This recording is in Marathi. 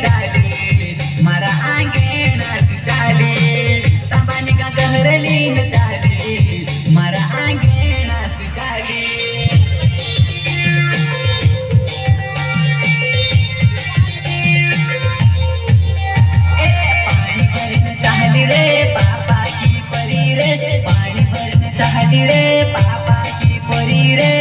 चाली मारा आंगे नाच चाली तबानी का गहरलीन चाली मारा आंगे नाच चाली पानी भरन चाहली रे पापा की परी रे पानी भरन चाहली रे पापा की परी रे